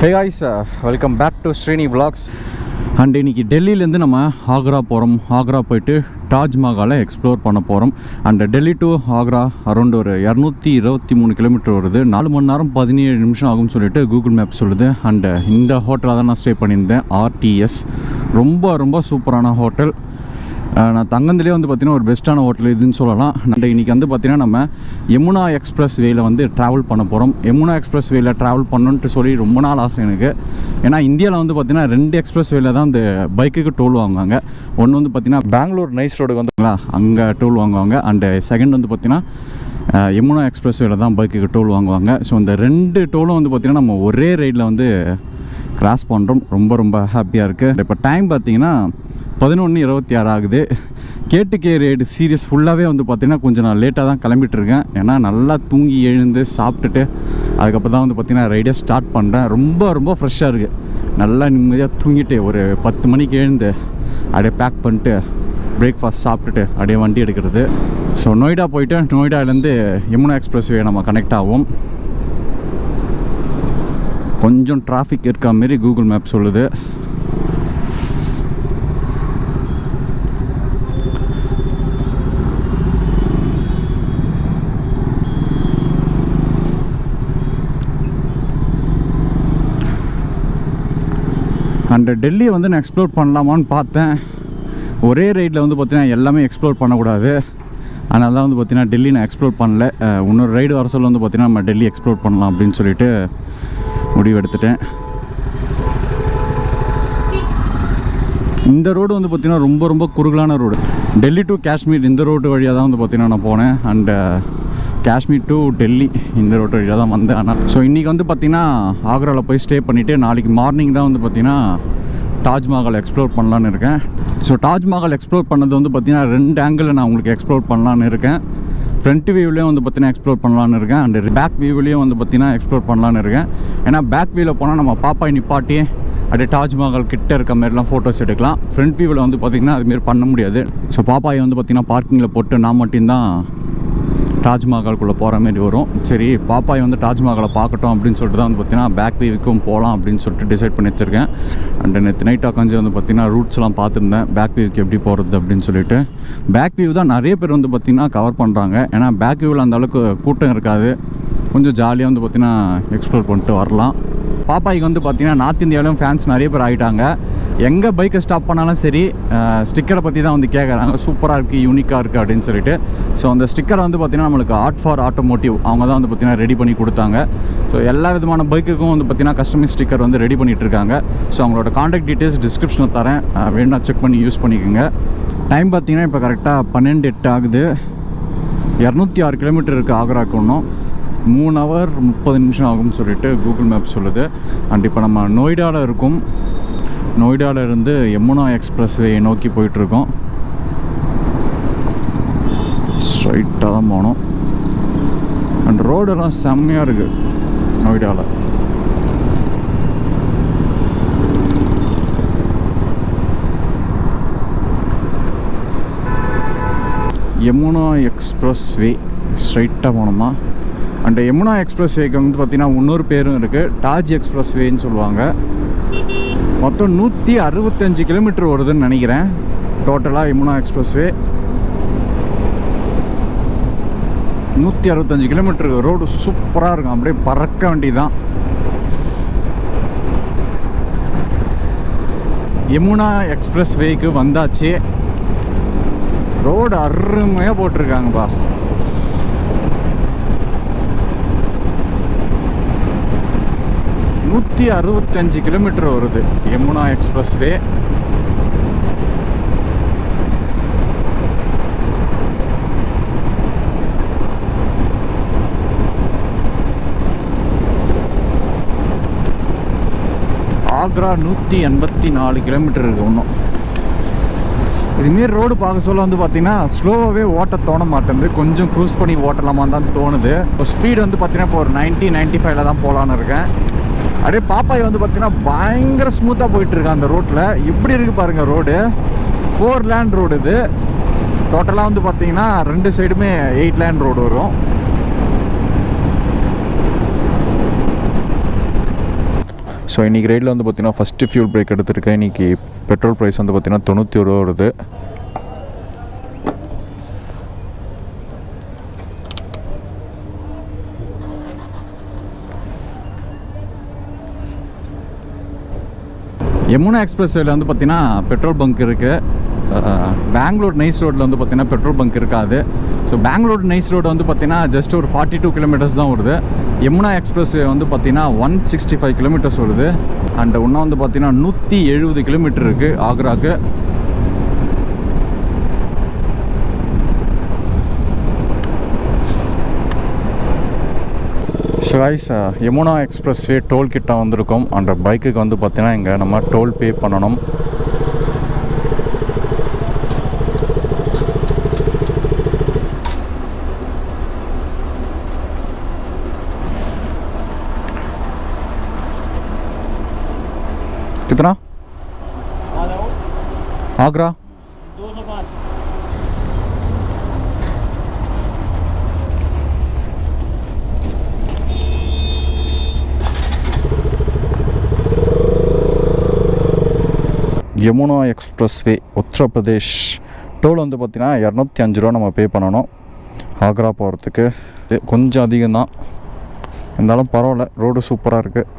Hey guys, welcome back to Srini vlogs. And இன்னைக்கு டெல்லியிலேருந்து நம்ம ஆக்ரா போகிறோம். ஆக்ரா போயிட்டு தாஜ்மஹாலை எக்ஸ்ப்ளோர் பண்ண போகிறோம். And Delhi to Agra around ஒரு 223 கிலோமீட்டர் வருது. 4 மணி நேரம் 17 நிமிஷம் ஆகும்னு சொல்லிட்டு கூகுள் மேப் சொல்லுது. அண்ட் இந்த ஹோட்டலில் தான் நான் ஸ்டே பண்ணியிருந்தேன், RTS. ரொம்ப சூப்பரான ஹோட்டல். நான் தங்கந்திலே வந்து பார்த்திங்கன்னா ஒரு பெஸ்ட்டான ஹோட்டல் இதுன்னு சொல்லலாம். அண்ட் இன்றைக்கி வந்து பார்த்திங்கன்னா நம்ம யமுனா எக்ஸ்பிரஸ் வேயில் வந்து ட்ராவல் பண்ண போகிறோம். யமுனா எக்ஸ்பிரஸ் வேயில் ட்ராவல் பண்ணணுன்ட்டு சொல்லி ரொம்ப நாள் ஆசை எனக்கு. ஏன்னா இந்தியாவில் வந்து பார்த்திங்கன்னா 2 எக்ஸ்பிரஸ் வேயில் தான் இந்த பைக்குக்கு டோல் வாங்குவாங்க. ஒன்று வந்து பார்த்திங்கன்னா பெங்களூர் நைஸ் ரோடுக்கு வந்துங்களா, அங்கே டோல் வாங்குவாங்க. அண்டு செகண்ட் வந்து பார்த்திங்கன்னா யமுனா எக்ஸ்பிரஸ் வேயில் தான் பைக்குக்கு டோல் வாங்குவாங்க. ஸோ இந்த 2 டோலும் வந்து பார்த்திங்கன்னா நம்ம ஒரே ரைடில் வந்து கிராஸ் பண்ணுறோம். ரொம்ப ஹாப்பியாக இருக்குது. இப்போ டைம் பார்த்திங்கன்னா 11:26 ஆகுது. கேட்டுக்கே ரைடு சீரியஸ் ஃபுல்லாகவே வந்து பார்த்திங்கன்னா கொஞ்சம் நான் லேட்டாக தான் கிளம்பிட்டுருக்கேன். ஏன்னா நல்லா தூங்கி எழுந்து சாப்பிட்டுட்டு அதுக்கப்புறம் தான் வந்து பார்த்திங்கன்னா ரைடே ஸ்டார்ட் பண்ணுறேன். ரொம்ப ஃப்ரெஷ்ஷாக இருக்குது. நல்லா நிம்மதியாக தூங்கிட்டு ஒரு 10 மணிக்கு எழுந்து அப்படியே பேக் பண்ணிட்டு பிரேக்ஃபாஸ்ட் சாப்பிட்டுட்டு அப்படியே வண்டி எடுக்கிறது. ஸோ நொய்டா போயிட்டு நொய்டாலேருந்து யமுனா எக்ஸ்பிரஸ் வே நம்ம கனெக்ட் ஆகும். கொஞ்சம் டிராஃபிக் இருக்க மாரி கூகுள் மேப் சொல்லுது. அண்ட் டெல்லியை வந்து நான் எக்ஸ்ப்ளோர் பண்ணலாமான்னு பார்த்தேன். ஒரே ரைடில் வந்து பார்த்திங்கன்னா எல்லாமே எக்ஸ்ப்ளோர் பண்ணக்கூடாது. அதனால தான் வந்து பார்த்திங்கன்னா டெல்லி நான் எக்ஸ்ப்ளோர் பண்ணல. இன்னொரு ரைடு வர சொல்ல வந்து பார்த்திங்கன்னா நம்ம டெல்லி எக்ஸ்ப்ளோர் பண்ணலாம் அப்படின்னு சொல்லிட்டு முடிவு எடுத்துட்டேன். இந்த ரோடு வந்து பார்த்திங்கன்னா ரொம்ப குறுகலான ரோடு. டெல்லி டு காஷ்மீர் இந்த ரோடு வழியாக தான் வந்து பார்த்திங்கன்னா நான் போனேன். அண்டு காஷ்மீர் டு டெல்லி இந்த ரோட்டு வழியாக தான் வந்தேன். ஆனால் ஸோ இன்றைக்கி வந்து பார்த்திங்கன்னா ஆக்ராவில் போய் ஸ்டே பண்ணிவிட்டு நாளைக்கு மார்னிங் தான் வந்து பார்த்திங்கன்னா தாஜ்மஹால் எக்ஸ்ப்ளோர் பண்ணலான்னு இருக்கேன். ஸோ தாஜ்மஹால் எக்ஸ்ப்ளோர் பண்ணது வந்து பார்த்திங்கன்னா 2 ஆங்கிளில் நான் உங்களுக்கு எக்ஸ்ப்ளோர் பண்ணலான்னு இருக்கேன். ஃப்ரண்ட் வியூவிலையும் வந்து பார்த்திங்கன்னா எக்ஸ்ப்ளோர் பண்ணலான்னு இருக்கேன். அண்ட் பேக் வியூவிலையும் வந்து பார்த்திங்கன்னா எக்ஸ்ப்ளோர் பண்ணலான்னு இருக்கேன். ஏன்னா பேக் வியூவில் போனால் நம்ம பாப்பாய் நிப்பாட்டி அப்படியே தாஜ்மஹால் கிட்டே இருக்க மாதிரிலாம் ஃபோட்டோஸ் எடுக்கலாம். ஃப்ரண்ட் வியூவில் வந்து பார்த்திங்கன்னா அதுமாரி பண்ண முடியாது. ஸோ பாப்பாயை வந்து பார்த்திங்கன்னா பார்க்கிங்கில் போட்டு நான் மட்டும்தான் தாஜ்மஹாலுக்குள்ளே போகிற மாதிரி வரும். சரி, பாப்பாய் வந்து தாஜ்மஹாலை பார்க்கட்டும் அப்படின்னு சொல்லிட்டு தான் வந்து பார்த்திங்கன்னா பேக் வியூவுக்கும் போகலாம் அப்படின்னு சொல்லிட்டு டிசைட் பண்ணி வச்சுருக்கேன். அண்ட் நேற்று நைட் உட்காந்து வந்து பார்த்திங்கன்னா ரூட்ஸ்லாம் பார்த்துருந்தேன், பேக் வியூக்கு எப்படி போகிறது அப்படின்னு சொல்லிட்டு. பேக் வியூ தான் நிறைய பேர் வந்து பார்த்திங்கன்னா கவர் பண்ணுறாங்க. ஏன்னா பேக் வியூவில் அந்த அளவுக்கு கூட்டம் இருக்காது. கொஞ்சம் ஜாலியாக வந்து பார்த்திங்கன்னா எக்ஸ்ப்ளோர் பண்ணிட்டு வரலாம். பாப்பாய்க்கு வந்து பார்த்திங்கன்னா நார்த் இந்தியாவிலும் ஃபேன்ஸ் நிறைய பேர் ஆகிட்டாங்க. எங்கே பைக்கை ஸ்டாப் பண்ணாலும் சரி ஸ்டிக்கரை பற்றி தான் வந்து கேட்குறாங்க. சூப்பராக இருக்குது, யூனிக்காக இருக்குது அப்படின்னு சொல்லிட்டு. ஸோ அந்த ஸ்டிக்கரை வந்து பார்த்திங்கன்னா நம்மளுக்கு ஆர்ட் ஃபார் ஆட்டோமோட்டிவ் அவங்க தான் வந்து பார்த்திங்கன்னா ரெடி பண்ணி கொடுத்தாங்க. ஸோ எல்லா விதமான பைக்குக்கும் வந்து பார்த்திங்கன்னா கஸ்டமைஸ் ஸ்டிக்கர் வந்து ரெடி பண்ணிகிட்டு இருக்காங்க. ஸோ அவங்களோட காண்டாக்ட் டீட்டெயில்ஸ் டிஸ்கிரிப்ஷனில் தரேன், வேணும்னா செக் பண்ணி யூஸ் பண்ணிக்கோங்க. டைம் பார்த்திங்கன்னா இப்போ கரெக்டாக 12:08 ஆகுது. 206 கிலோமீட்டர் இருக்குது ஆக்ராவுக்கு. இன்னும் 3 hour 30 நிமிஷம் ஆகும்னு சொல்லிட்டு கூகுள் மேப் சொல்லுது. அண்ட் இப்போ நம்ம நொய்டாவில் இருக்கும். நொய்டாவில் இருந்து யமுனா எக்ஸ்பிரஸ் வே நோக்கி போயிட்டுருக்கோம். ஸ்ட்ரைட்டாக தான் போனோம். அண்ட் ரோடெல்லாம் செம்மையாக இருக்குது நொய்டாவில். யமுனா எக்ஸ்பிரஸ் வே ஸ்ட்ரைட்டாக போனோமா. அண்ட் யமுனா எக்ஸ்பிரஸ் வேக்கு வந்து பார்த்திங்கன்னா இன்னொரு பேரும் இருக்குது, தாஜ் எக்ஸ்பிரஸ் வேன்னு சொல்லுவாங்க. மொத்தம் 165 கிலோமீட்டர் வருதுன்னு நினைக்கிறேன் டோட்டலாக யமுனா எக்ஸ்பிரஸ் வே. 165 கிலோமீட்டருக்கு ரோடு சூப்பராக இருக்கும். அப்படியே பறக்க வேண்டியதுதான். யமுனா எக்ஸ்பிரஸ் வேக்கு வந்தாச்சு. ரோடு அருமையாக போட்டிருக்காங்கப்பா. நூற்றி 65 கிலோமீட்டர் வருது யமுனா எக்ஸ்பிரஸ் வே. ஆக்ரா 184 கிலோமீட்டர் இருக்குது இன்னும். இதுமாரி ரோடு பார்க்க சொல்ல வந்து பார்த்திங்கன்னா ஸ்லோவாகவே ஓட்ட தோண மாட்டேங்குது. கொஞ்சம் க்ரூஸ் பண்ணி ஓட்டலாமான்னு தான் தோணுது. இப்போ ஸ்பீடு வந்து பார்த்திங்கன்னா இப்போ ஒரு 90-95 தான் போகலான்னு இருக்கேன். அப்படியே பாப்பாய் வந்து பார்த்திங்கன்னா பயங்கர ஸ்மூத்தாக போயிட்டுருக்கு அந்த ரோட்டில். எப்படி இருக்குது பாருங்கள் ரோடு. 4 லேன் ரோடு இது. டோட்டலாக வந்து பார்த்திங்கன்னா 2 சைடுமே 8 லேன் ரோடு வரும். ஸோ இன்றைக்கி ரேட்டில் வந்து பார்த்திங்கன்னா ஃபஸ்ட்டு ஃபியூல் பிரேக் எடுத்திருக்கேன். இன்றைக்கி பெட்ரோல் ப்ரைஸ் வந்து பார்த்திங்கன்னா 91 ரூபா வருது. யமுனா எக்ஸ்பிரஸ்வேல வந்து பார்த்திங்கன்னா பெட்ரோல் பங்க் இருக்குது. பெங்களூர் நைஸ் ரோட்டில் வந்து பார்த்திங்கன்னா பெட்ரோல் பங்க் இருக்காது. ஸோ பெங்களூர் நைஸ் ரோடு வந்து பார்த்திங்கன்னா ஜஸ்ட் ஒரு 42 கிலோமீட்டர்ஸ் தான் வருது. யமுனா எக்ஸ்பிரஸ்வே வந்து பார்த்திங்கன்னா 165 கிலோமீட்டர்ஸ் வருது. அண்ட் இன்னும் வந்து பார்த்திங்கன்னா 170 கிலோமீட்டர் இருக்குது ஆக்ராவுக்கு. So guys, Yamuna expressway toll கிட்ட வந்திருக்கோம். அந்த பைக்குக்கு வந்து பார்த்தீங்கன்னா இங்கே நம்ம டோல் பே பண்ணணும். कितना आगरा? 205. யமுனா எக்ஸ்பிரஸ்வே உத்தரப்பிரதேஷ். டோல் வந்து பார்த்திங்கன்னா 205 ரூபா நம்ம பே பண்ணணும் ஆக்ரா போகிறதுக்கு. கொஞ்சம் அதிகம்தான், இருந்தாலும் பரவாயில்ல, ரோடு சூப்பராக இருக்குது.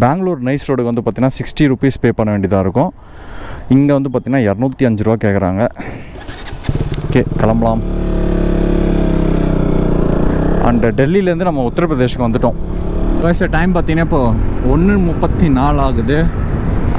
பெங்களூர் நைஸ் ரோடுக்கு வந்து பார்த்திங்கன்னா 60 ருபீஸ் பே பண்ண வேண்டியதாக இருக்கும். இங்கே வந்து பார்த்திங்கன்னா 205 ரூபா கேட்குறாங்க. ஓகே, கிளம்பலாம். அண்ட் டெல்லியிலேருந்து நம்ம உத்தரப்பிரதேஷ்க்கு வந்துட்டோம். டைம் பார்த்திங்கன்னா இப்போது 1:34 ஆகுது.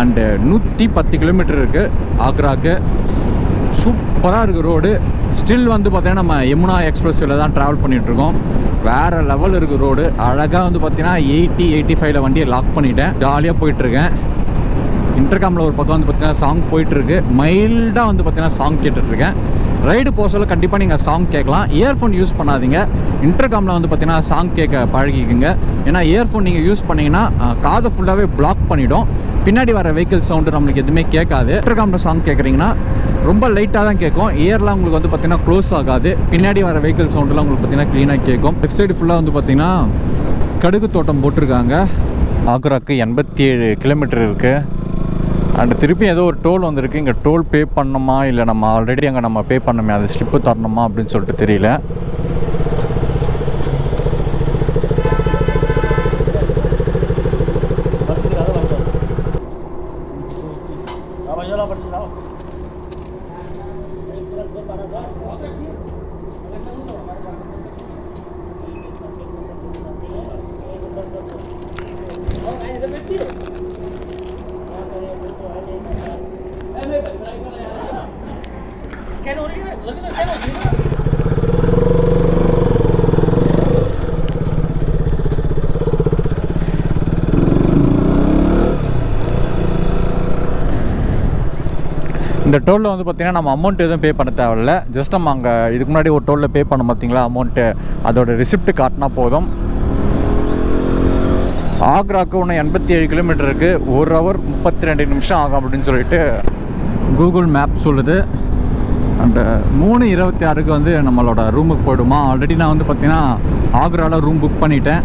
அண்டு 110 கிலோமீட்டர் இருக்குது ஆக்ராவுக்கு. சூப்பராக இருக்குது ரோடு. ஸ்டில் வந்து பார்த்திங்கன்னா நம்ம யமுனா எக்ஸ்பிரஸ்வேல தான் ட்ராவல் பண்ணிகிட்ருக்கோம். வேறு லெவல் இருக்குது ரோடு. அழகாக வந்து பார்த்திங்கன்னா 80-85 வண்டியை லாக் பண்ணிவிட்டேன். ஜாலியாக போயிட்டுருக்கேன். இன்டர்காமில் ஒரு பக்கம் வந்து பார்த்திங்கன்னா சாங் போயிட்டுருக்கு. மைல்டாக வந்து பார்த்திங்கன்னா சாங் கேட்டுட்ருக்கேன். ரைடு போக சொல்ல கண்டிப்பாக நீங்கள் சாங் கேட்கலாம். இயர்ஃபோன் யூஸ் பண்ணாதீங்க. இன்டர்காமில் வந்து பார்த்திங்கன்னா சாங் கேட்க பழகிக்குங்க. ஏன்னா இயர்ஃபோன் நீங்கள் யூஸ் பண்ணிங்கன்னா காதை ஃபுல்லாகவே பிளாக் பண்ணிவிடும். பின்னாடி வர வெஹிக்கிள் சவுண்டு நம்மளுக்கு எதுவுமே கேட்காது. இன்டர்காமில் சாங் கேட்குறீங்கன்னா ரொம்ப லைட்டாக தான் கேட்கும். இயர்லாம் உங்களுக்கு வந்து பார்த்திங்கன்னா க்ளோஸ் ஆகாது. பின்னாடி வர வெஹிக்கிள் சவுண்டுலாம் உங்களுக்கு பார்த்திங்கன்னா க்ளீனாக கேட்கும். லெஃப்ட் சைடு ஃபுல்லாக வந்து பார்த்திங்கன்னா கடுகு தோட்டம் போட்டிருக்காங்க. ஆக்ராவுக்கு 87 கிலோமீட்டர் இருக்குது. அண்ட் திருப்பி ஏதோ ஒரு டோல் வந்திருக்கு. இங்கே டோல் பே பண்ணணுமா இல்லை நம்ம ஆல்ரெடி அங்கே நம்ம பே பண்ணணுமே, அது ஸ்லிப்பு தரணுமா அப்படின்னு சொல்லிட்டு தெரியல. இந்த டோலில் வந்து பார்த்திங்கன்னா நம்ம அமௌண்ட் எதுவும் பே பண்ண தேவையில்ல. ஜஸ்ட் நம்ம அங்கே இதுக்கு முன்னாடி ஒரு டோலில் பே பண்ண பார்த்திங்களா அமௌண்ட்டு, அதோட ரிசிப்ட் காட்டினா போதும். ஆக்ராவுக்கு இன்னும் 87 கிலோமீட்டர் இருக்குது. 1 ஹவர் 32 நிமிஷம் ஆகும் அப்படின்னு சொல்லிட்டு கூகுள் மேப் சொல்லுது. அண்ட் 3:26க்கு வந்து நம்மளோட ரூமுக்கு போய்டுமா. ஆல்ரெடி நான் வந்து பார்த்திங்கன்னா ஆக்ராவில் ரூம் புக் பண்ணிட்டேன்.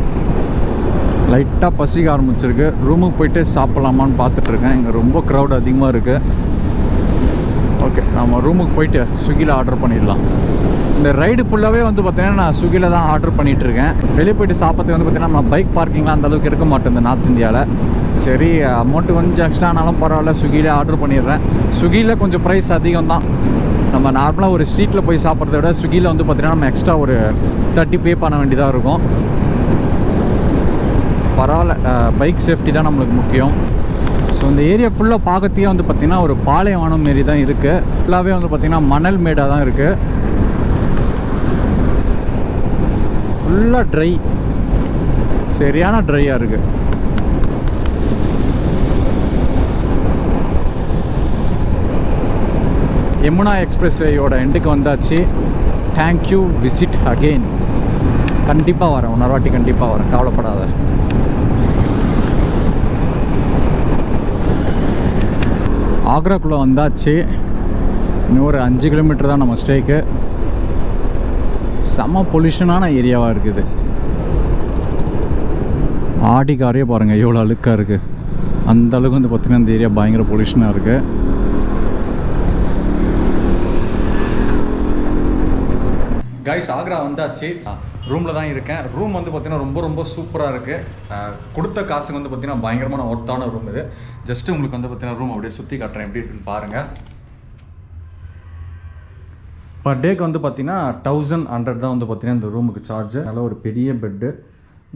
லைட்டாக பசிக்க ஆரம்பிச்சிருக்கு. ரூமுக்கு போயிட்டு சாப்பிட்லாமான்னு பார்த்துட்ருக்கேன். இங்கே ரொம்ப க்ரௌட் அதிகமாக இருக்குது. ஓகே, நம்ம ரூமுக்கு போயிட்டு ஸ்விக்கியில் ஆர்டர் பண்ணிடலாம். இந்த ரைடு ஃபுல்லாகவே வந்து பார்த்திங்கன்னா நான் ஸ்விக்கியில் தான் ஆர்டர் பண்ணிகிட்ருக்கேன். வெளியே போய்ட்டு சாப்பிட்றதுக்கு வந்து பார்த்திங்கன்னா நம்ம பைக் பார்க்கிங்லாம் அந்தளவுக்கு இருக்க மாட்டேன் இந்த நார்த் இந்தியாவில். சரி, அமௌண்ட்டு கொஞ்சம் எக்ஸ்ட்ரா ஆனாலும் பரவாயில்ல, ஸ்விக்கியில் ஆர்டர் பண்ணிடுறேன். ஸ்விக்கியில் கொஞ்சம் ப்ரைஸ் அதிகம் தான். நம்ம நார்மலாக ஒரு ஸ்ட்ரீட்டில் போய் சாப்பிட்றத விட ஸ்விக்கியில் வந்து பார்த்திங்கன்னா நம்ம எக்ஸ்ட்ரா ஒரு 30 பே பண்ண வேண்டியதாக இருக்கும். பரவாயில்ல, பைக் சேஃப்டி தான் நம்மளுக்கு முக்கியம். ஸோ இந்த ஏரியா ஃபுல்லாக பார்க்கறதுக்கே வந்து பார்த்திங்கன்னா ஒரு பாலைவனம் மாரி தான் இருக்குது. ஃபுல்லாகவே வந்து பார்த்திங்கன்னா மணல் மேடாக தான் இருக்குது. ஃபுல்லாக ட்ரை, சரியான ட்ரையாக இருக்குது. யமுனா எக்ஸ்பிரஸ்வேயோட எண்டுக்கு வந்தாச்சு. Thank you, visit again. கண்டிப்பாக வரேன், இன்னொரு வாட்டி கண்டிப்பாக வரேன், கவலைப்படாத. ஆக்ராக்குள்ளே வந்தாச்சு. இன்னும் ஒரு 5 கிலோமீட்டர் தான் நம்ம ஸ்டேக்கு. செம்ம பொல்யூஷனான ஏரியாவாக இருக்குது. ஆடி காரே பாருங்கள் எவ்வளோ அழுக்காக இருக்குது. அந்த அளவுக்கு வந்து பார்த்திங்கன்னா இந்த ஏரியா பயங்கர பொல்யூஷனாக இருக்குது. கைஸ் ஆக்ரா வந்தாச்சு. ரூமில் தான் இருக்கேன். ரூம் வந்து பார்த்திங்கன்னா ரொம்ப ரொம்ப சூப்பராக இருக்குது. கொடுத்த காசுக்கு வந்து பார்த்திங்கன்னா பயங்கரமான ஒர்த்தான ரூம் இது. ஜஸ்ட்டு உங்களுக்கு வந்து பார்த்திங்கன்னா ரூம் அப்படியே சுற்றி காட்டுறேன் எப்படி இருக்குன்னு பாருங்கள். பர் டேக்கு வந்து பார்த்திங்கன்னா 1100 தான் வந்து பார்த்திங்கன்னா இந்த ரூமுக்கு சார்ஜ். நல்ல ஒரு பெரிய பெட்டு.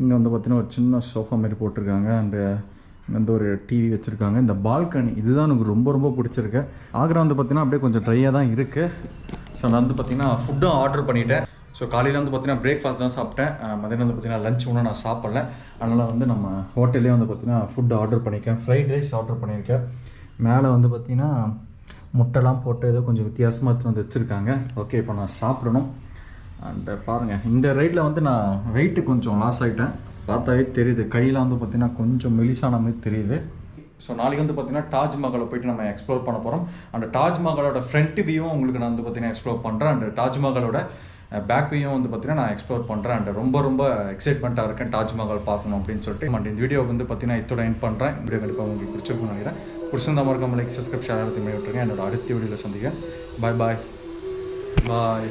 இங்கே வந்து பார்த்திங்கன்னா ஒரு சின்ன சோஃபா மாதிரி போட்டிருக்காங்க. அண்டு இங்கே வந்து ஒரு டிவி வச்சுருக்காங்க. இந்த பால்கனி இதுதான் எனக்கு ரொம்ப ரொம்ப பிடிச்சிருக்கு. ஆக்ரா வந்து பார்த்திங்கன்னா அப்படியே கொஞ்சம் ட்ரையாக தான் இருக்குது. ஸோ நான் வந்து பார்த்திங்கன்னா ஃபுட்டும் ஆர்டர் பண்ணிவிட்டேன். ஸோ காலையில் வந்து பார்த்திங்கன்னா பிரேக்ஃபாஸ்ட் தான் சாப்பிட்டேன். மதியம் வந்து பார்த்திங்கன்னா லஞ்ச் ஒன்றும் நான் சாப்பிடல. அதனால் வந்து நம்ம ஹோட்டல்லே வந்து பார்த்திங்கன்னா ஃபுட் ஆர்டர் பண்ணியிருக்கேன். ஃப்ரைட் ரைஸ் ஆர்டர் பண்ணியிருக்கேன். மேலே வந்து பார்த்திங்கன்னா முட்டைலாம் போட்டு ஏதோ கொஞ்சம் வித்தியாசமாக எடுத்து வந்து வச்சுருக்காங்க. ஓகே, இப்போ நான் சாப்பிடணும். அண்டு பாருங்கள், இந்த ரைட்டில் வந்து நான் வெயிட்டு கொஞ்சம் லாஸ் ஆகிட்டேன். பார்த்தாவே தெரியுது, கையில் வந்து பார்த்திங்கன்னா கொஞ்சம் மெலிசான மாதிரி தெரியுது. ஸோ நாளைக்கு வந்து பார்த்திங்கன்னா தாஜ்மஹாலை போய்ட்டு நம்ம எக்ஸ்ப்ளோர் பண்ண போகிறோம். அந்த தாஜ்மஹாலோட ஃப்ரண்ட் வியூவும் உங்களுக்கு நான் வந்து பார்த்திங்கன்னா எக்ஸ்ப்ளோர் பண்ணுறேன். அந்த தாஜ்மஹாலோட பேக் வியூவும் வந்து பார்த்திங்கன்னா நான் எக்ஸ்ப்ளோர் பண்ணுறேன். அண்ட் ரொம்ப ரொம்ப எக்ஸைட்மெண்ட்டாக இருக்கேன் தாஜ்மஹால் பார்க்கணும் அப்படின்னு சொல்லிட்டு. அண்ட் இந்த வீடியோ வந்து பார்த்திங்கன்னா இதோட எண்ட் பண்ணுறேன். வீடியோ கண்டிப்பாக உங்களுக்கு பிடிச்சிருக்குன்னு நினைக்கிறேன். பிடிச்சிருந்தா மறக்காம லைக், சப்ஸ்கிரைப், ஷேர் எல்லாத்தையுமே விட்டுருங்க. என்னோட அடுத்த வீடியோவில் சந்திக்கிறேன். பாய் பாய் பாய்.